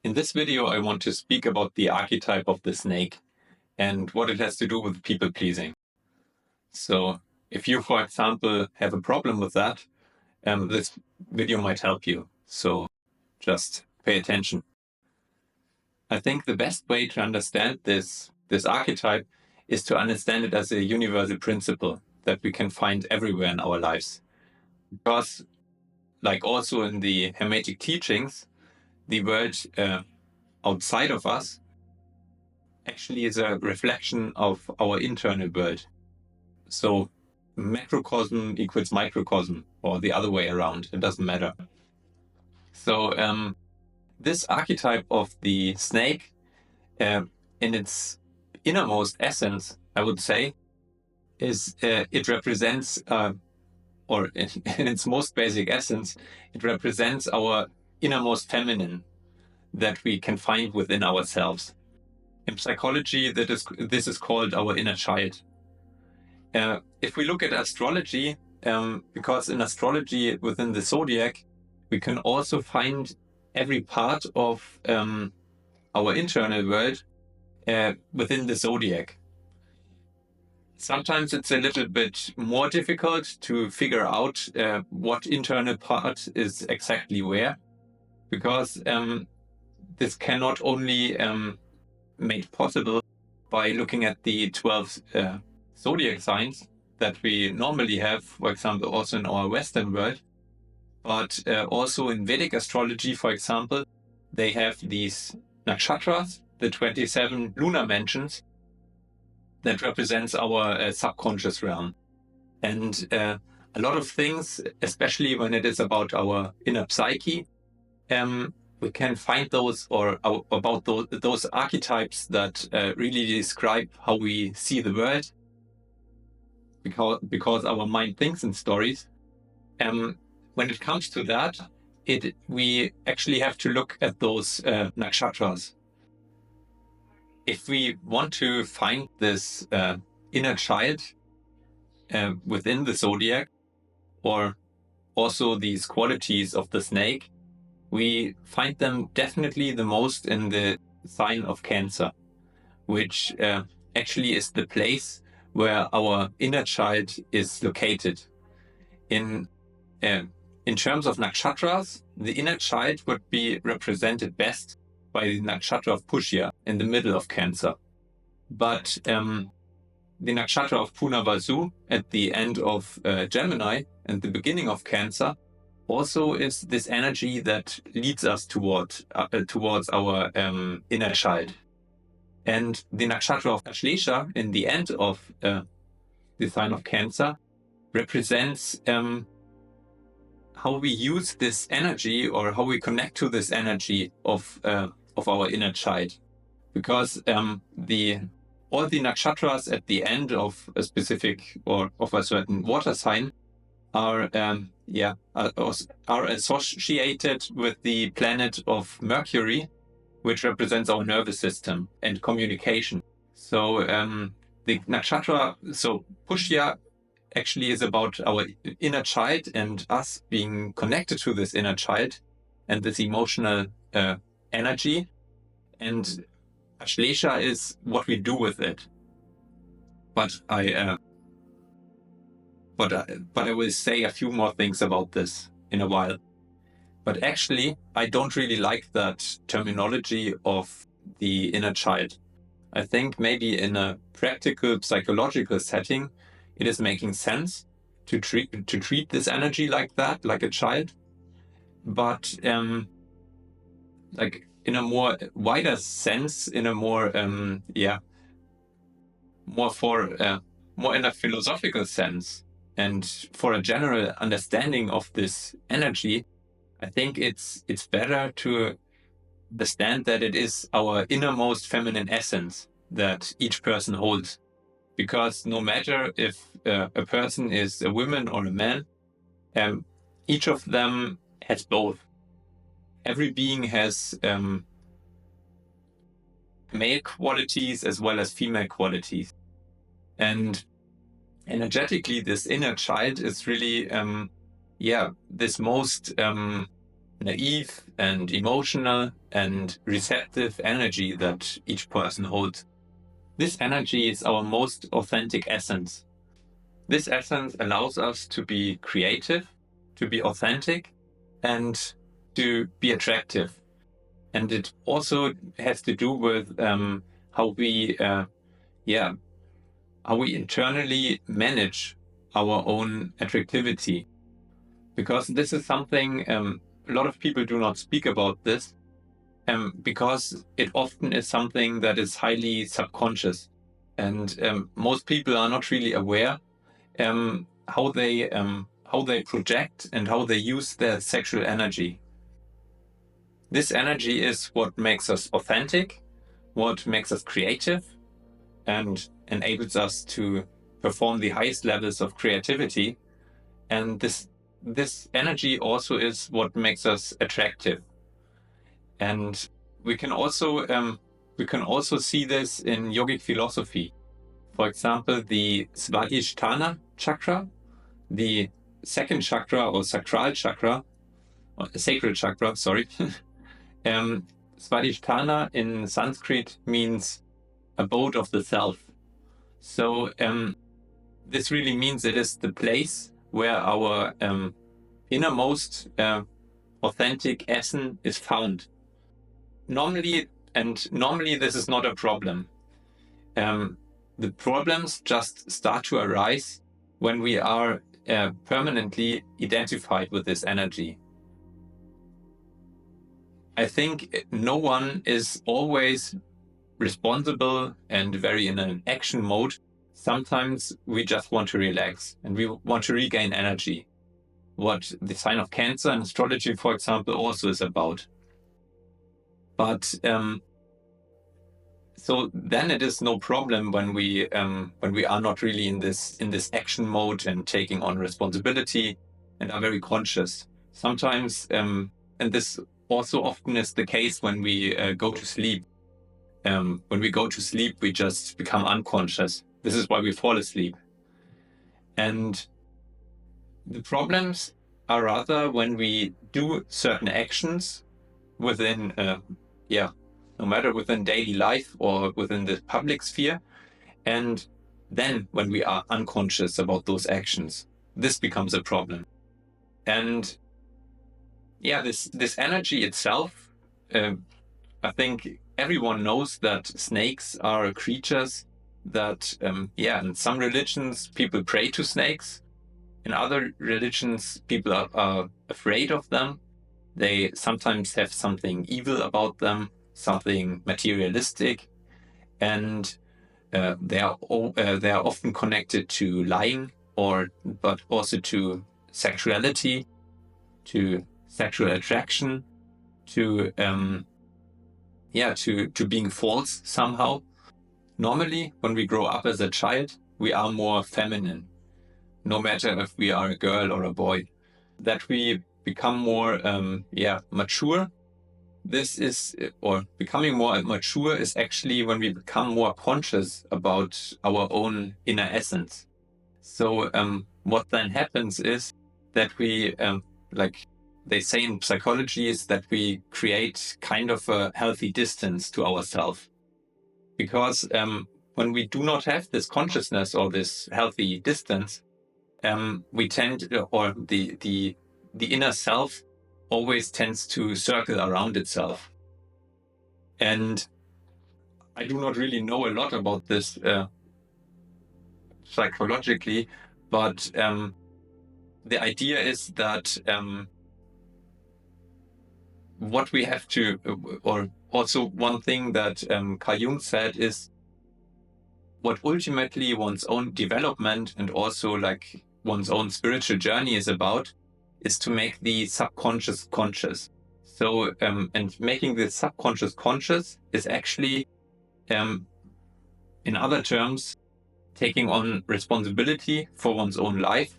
In this video, I want to speak about the archetype of the snake and what it has to do with people pleasing. So if you, for example, have a problem with that, this video might help you. So just pay attention. I think the best way to understand this archetype is to understand it as a universal principle that we can find everywhere in our lives. Because, like also in the Hermetic teachings, the world outside of us actually is a reflection of our internal world. So macrocosm equals microcosm, or the other way around, it doesn't matter. So this archetype of the snake, in its innermost essence, I would say, is it represents, or in its most basic essence, it represents our innermost feminine that we can find within ourselves. In psychology, this is called our inner child. If we look at astrology, because in astrology within the zodiac, we can also find every part of our internal world within the zodiac. Sometimes it's a little bit more difficult to figure out what internal part is exactly where, because this cannot only made possible by looking at the 12 zodiac signs that we normally have, for example, also in our Western world, but also in Vedic astrology, for example, they have these nakshatras, the 27 lunar mansions, that represents our subconscious realm. And a lot of things, especially when it is about our inner psyche, we can find those, or about those archetypes that really describe how we see the world, because our mind thinks in stories. When it comes to that, we actually have to look at those nakshatras. If we want to find this inner child within the zodiac, or also these qualities of the snake, we find them definitely the most in the sign of Cancer, which actually is the place where our inner child is located. In terms of nakshatras, the inner child would be represented best by the nakshatra of Pushya in the middle of Cancer. But the nakshatra of Punarvasu at the end of Gemini and the beginning of Cancer also is this energy that leads us towards our inner child. And the nakshatra of Ashlesha in the end of the sign of Cancer represents how we use this energy, or how we connect to this energy of our inner child. Because all the nakshatras at the end of a specific or of a certain water sign are associated with the planet of Mercury, which represents our nervous system and communication. So the nakshatra, so Pushya actually is about our inner child and us being connected to this inner child and this emotional energy. And Ashlesha is what we do with it. But I will say a few more things about this in a while. But actually, I don't really like that terminology of the inner child. I think maybe in a practical psychological setting, it is making sense to treat this energy like that, like a child. But like in a more wider sense, in a more more in a philosophical sense, and for a general understanding of this energy, I think it's better to understand that it is our innermost feminine essence that each person holds. Because no matter if a person is a woman or a man, each of them has both. Every being has male qualities as well as female qualities. And energetically, this inner child is really, this most naive and emotional and receptive energy that each person holds. This energy is our most authentic essence. This essence allows us to be creative, to be authentic, and to be attractive. And it also has to do with how we internally manage our own attractivity. Because this is something a lot of people do not speak about this, because it often is something that is highly subconscious. And most people are not really aware how they project and how they use their sexual energy. This energy is what makes us authentic, what makes us creative, and enables us to perform the highest levels of creativity. And this energy also is what makes us attractive. And we can also see this in yogic philosophy. For example, the Svadhisthana chakra, the second chakra or sacral chakra, or sacred chakra, sorry. Svadhisthana in Sanskrit means abode of the self. So this really means it is the place where our innermost authentic essence is found. Normally this is not a problem. The problems just start to arise when we are permanently identified with this energy. I think no one is always responsible and very in an action mode. Sometimes we just want to relax and we want to regain energy. What the sign of Cancer in astrology, for example, also is about. But so then it is no problem when we are not really in this action mode and taking on responsibility and are very conscious. Sometimes, and this also often is the case when we go to sleep. When we go to sleep, we just become unconscious. This is why we fall asleep. And the problems are rather when we do certain actions within, no matter within daily life or within the public sphere. And then when we are unconscious about those actions, this becomes a problem. And this energy itself, I think everyone knows that snakes are creatures that, in some religions, people pray to snakes. In other religions, people are afraid of them. They sometimes have something evil about them, something materialistic, and they are often connected to lying, but also to sexuality, to sexual attraction, to being false somehow. Normally, when we grow up as a child, we are more feminine, no matter if we are a girl or a boy. That we become more mature. Becoming more mature is actually when we become more conscious about our own inner essence. So what then happens is that we, like they say in psychology, is that we create kind of a healthy distance to ourselves. Because when we do not have this consciousness or this healthy distance, we tend, or the inner self always tends to circle around itself. And I do not really know a lot about this psychologically, but the idea is that what we have to, or also one thing that Carl Jung said is what ultimately one's own development and also like one's own spiritual journey is about is to make the subconscious conscious. So, and making the subconscious conscious is actually, in other terms, taking on responsibility for one's own life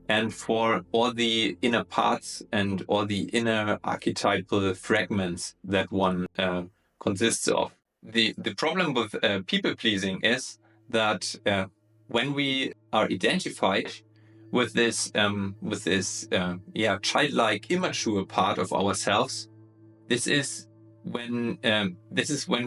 and for all the inner parts and all the inner archetypal fragments that one consists of. The problem with people pleasing is that when we are identified with this childlike, immature part of ourselves. This is when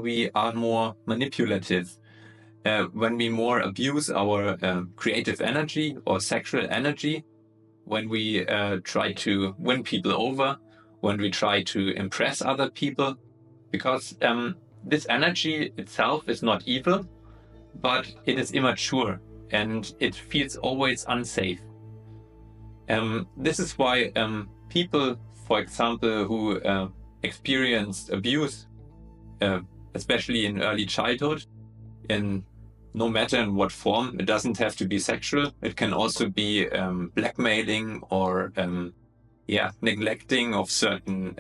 we are more manipulative, when we more abuse our creative energy or sexual energy, when we try to win people over, when we try to impress other people, because this energy itself is not evil, but it is immature and it feels always unsafe. This is why people, for example, who experienced abuse, especially in early childhood, no matter in what form, it doesn't have to be sexual. It can also be blackmailing or neglecting of certain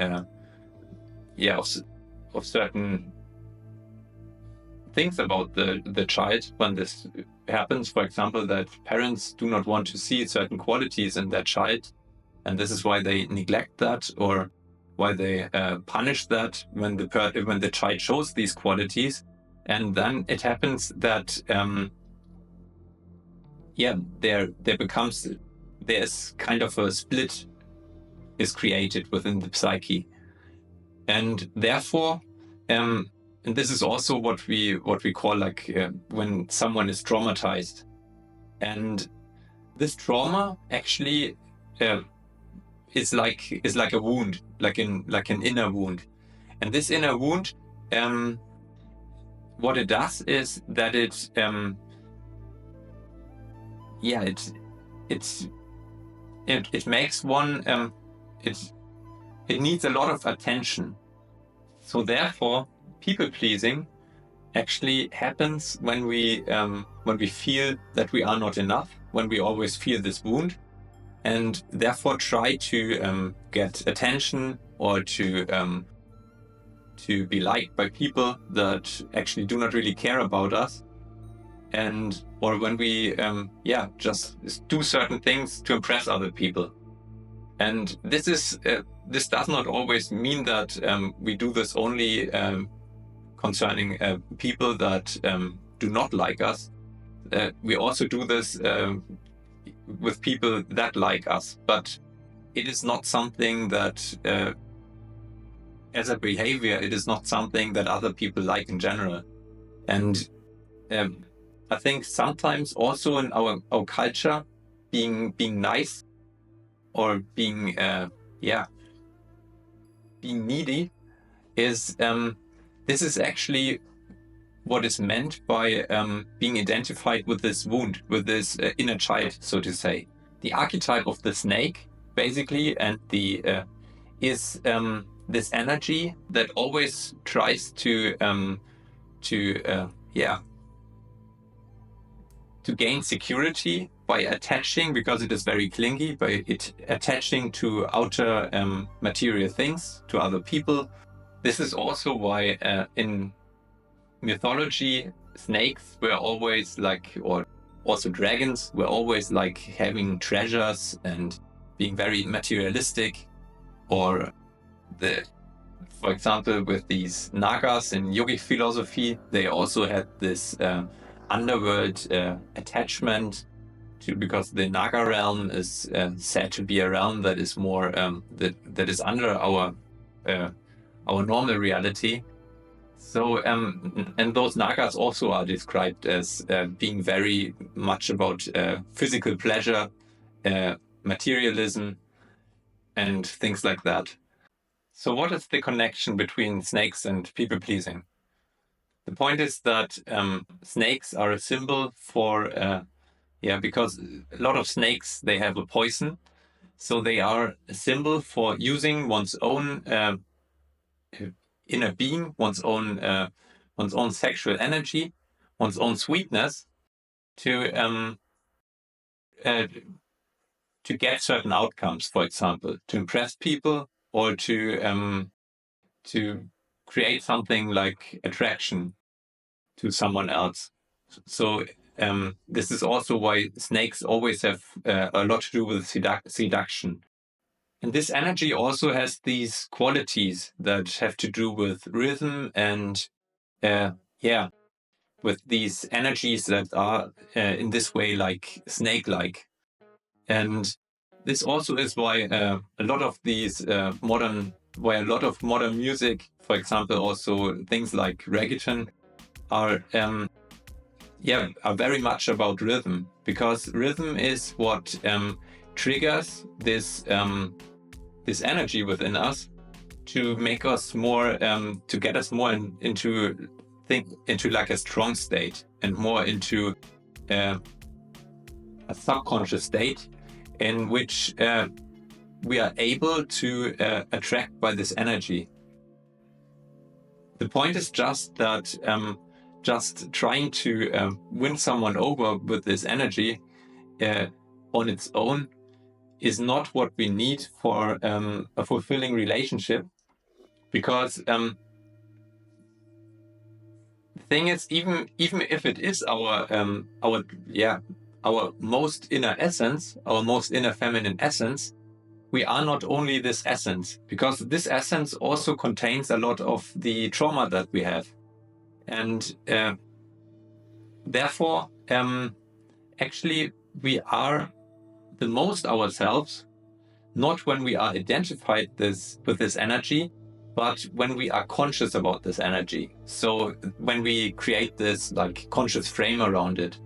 of certain things about the child. When this happens, for example, that parents do not want to see certain qualities in their child, and this is why they neglect that, or why they punish that when the child shows these qualities. And then it happens that there's kind of a split is created within the psyche, and therefore, and this is also what we call when someone is traumatized, and this trauma actually is like a wound, like an inner wound, and this inner wound, what it does is that it makes one it needs a lot of attention. So therefore, people pleasing actually happens when we feel that we are not enough, when we always feel this wound, and therefore try to get attention or to be liked by people that actually do not really care about us, or when we just do certain things to impress other people. And this does not always mean that we do this only concerning people that do not like us. We also do this with people that like us, but it is not something that as a behavior, it is not something that other people like in general. And I think sometimes also in our culture, being nice or being needy is this is actually what is meant by being identified with this wound, with this inner child, so to say. The archetype of the snake, basically, and is this energy that always tries to gain security by attaching, because it is very clingy, by it attaching to outer material things, to other people. This is also why in mythology, snakes were always or also dragons were always having treasures and being very materialistic. Or for example, with these nagas in yogic philosophy, they also had this underworld attachment because the naga realm is said to be a realm that is more that is under our normal reality. So and those nagas also are described as being very much about physical pleasure, materialism, and things like that. So what is the connection between snakes and people pleasing? The point is that snakes are a symbol for because a lot of snakes, they have a poison, so they are a symbol for using one's own inner being, one's own sexual energy, one's own sweetness to get certain outcomes, for example, to impress people or to create something like attraction to someone else. So this is also why snakes always have a lot to do with seduction. And this energy also has these qualities that have to do with rhythm and with these energies that are in this way like snake-like. And this also is why a lot of modern music, for example, also things like reggaeton, are very much about rhythm, because rhythm is what triggers this energy within us to make us more, to get us more into like a strong state, and more into a subconscious state in which we are able to attract by this energy. The point is just that just trying to win someone over with this energy on its own is not what we need for a fulfilling relationship, because the thing is, even if it is our most inner essence, our most inner feminine essence, we are not only this essence, because this essence also contains a lot of the trauma that we have. And therefore, actually, we are the most ourselves, not when we are identified with this energy, but when we are conscious about this energy. So when we create this like conscious frame around it.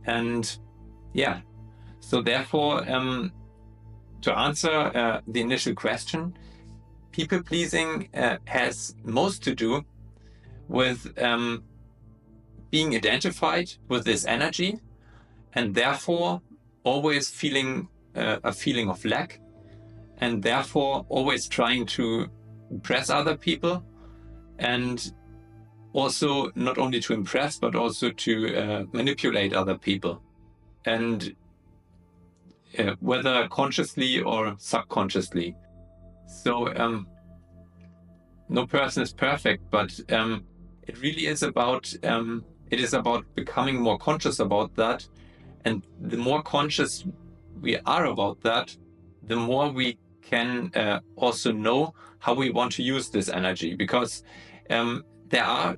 And yeah, so therefore, to answer the initial question, people pleasing has most to do with being identified with this energy, and therefore always feeling a feeling of lack, and therefore always trying to impress other people, and also not only to impress, but also to manipulate other people, and whether consciously or subconsciously. So no person is perfect, but it really is about becoming more conscious about that. And the more conscious we are about that, the more we can also know how we want to use this energy, because there are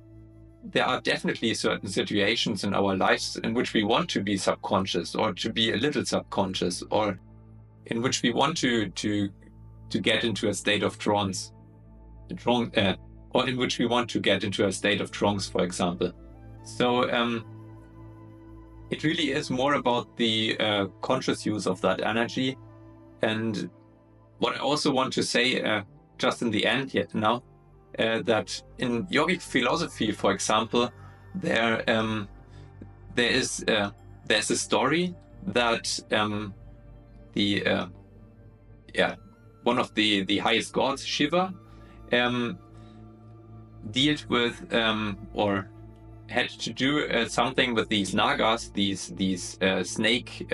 definitely certain situations in our lives in which we want to be subconscious, or to be a little subconscious, or in which we want to get into a state of trance, or in which we want to get into a state of trance, for example. So it really is more about the conscious use of that energy. And what I also want to say just in the end now, that in yogic philosophy, for example, there's a story that one of the highest gods, Shiva, dealt with or had to do something with these nagas, these snake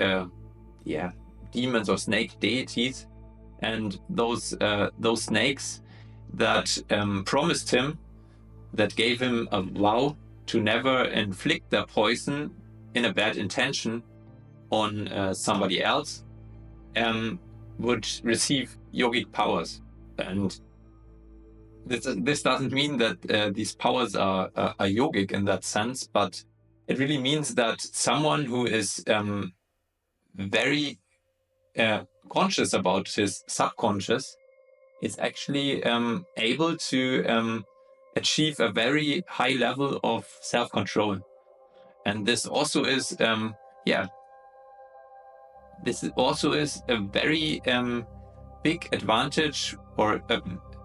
demons or snake deities, and those snakes that promised him, that gave him a vow to never inflict their poison in a bad intention on somebody else, would receive yogic powers. And this doesn't mean that these powers are yogic in that sense, but it really means that someone who is very conscious about his subconscious is actually able to achieve a very high level of self-control. And this also is a very big advantage, or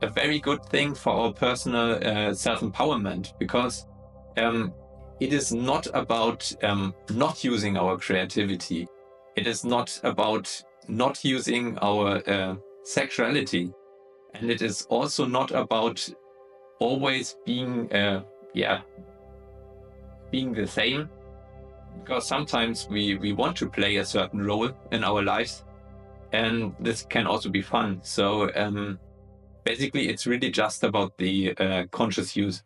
a very good thing for our personal self-empowerment, because it is not about not using our creativity. It is not about not using our sexuality. And it is also not about always being the same, because sometimes we want to play a certain role in our lives, and this can also be fun. So basically, it's really just about the conscious use.